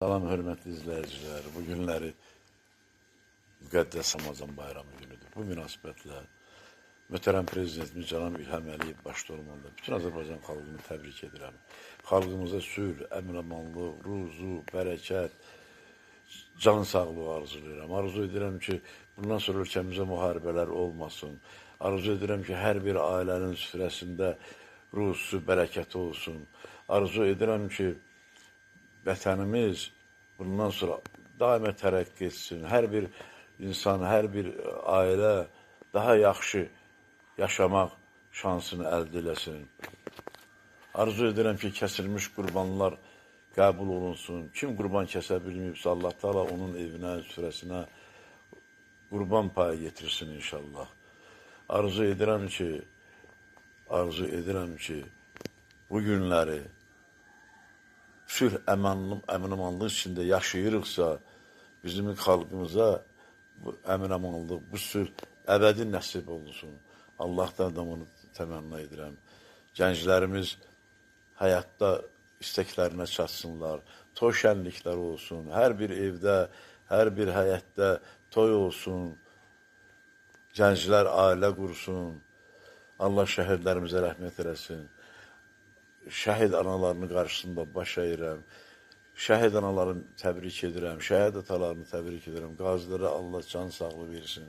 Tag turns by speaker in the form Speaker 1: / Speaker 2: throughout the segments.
Speaker 1: Salam, hörmətli izləyicilər. Bu günləri müqəddəs Ramazan bayramı günüdür. Bu münasibətlə möhtərəm prezidentimiz Cənab İlham Əliyev başda olmalı bütün Azərbaycan xalqını təbrik edirəm. Xalqımıza sülh, əmin-amanlıq, ruzu, bərəkət, can sağlığı arzulayıram. Arzu edirəm ki, bundan sonra ölkəmizə müharibələr olmasın. Arzu edirəm ki, hər bir ailənin süfrəsində ruzu, bərəkəti olsun. Arzu edirəm ki, vətənimiz bundan sonra daima tərəqqi etsin. Hər bir insan, hər bir ailə daha yaxşı yaşamaq şansını əldə eləsin. Arzu edirəm ki, kəsilmiş qurbanlar qəbul olunsun. Kim qurban kəsə bilməyibsə, Allah Teala onun evinə, süfrəsinə qurban payı getirsin inşallah. Arzu edirəm ki, bu günləri sülh, əmin-amanlıq içində yaşayırıqsa, bizim xalqımıza bu əmin-amanlıq, bu sülh əbədi nəsib olsun. Allahdan da bunu təmənna edirəm. Gənclərimiz həyatda istəklərinə çatsınlar, toy şənlikləri olsun, hər bir evdə, hər bir həyətdə toy olsun, gənclər ailə qursun, Allah şəhidlərimizə rəhmət eləsin. Şəhid analarını qarşısında baş əyirəm. Şəhid analarını təbrik edirəm. Şəhid atalarını təbrik edirəm. Qazilərə Allah can sağlığı versin.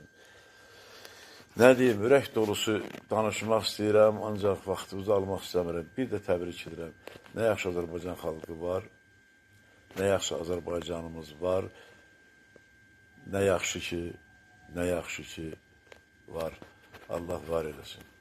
Speaker 1: Nə deyim, ürək dolusu danışmaq istəyirəm, ancaq vaxtımızı almaq istəmirəm. Bir də təbrik edirəm. Nə yaxşı Azərbaycan xalqı var, nə yaxşı Azərbaycanımız var, nə yaxşı ki var. Allah var eləsin.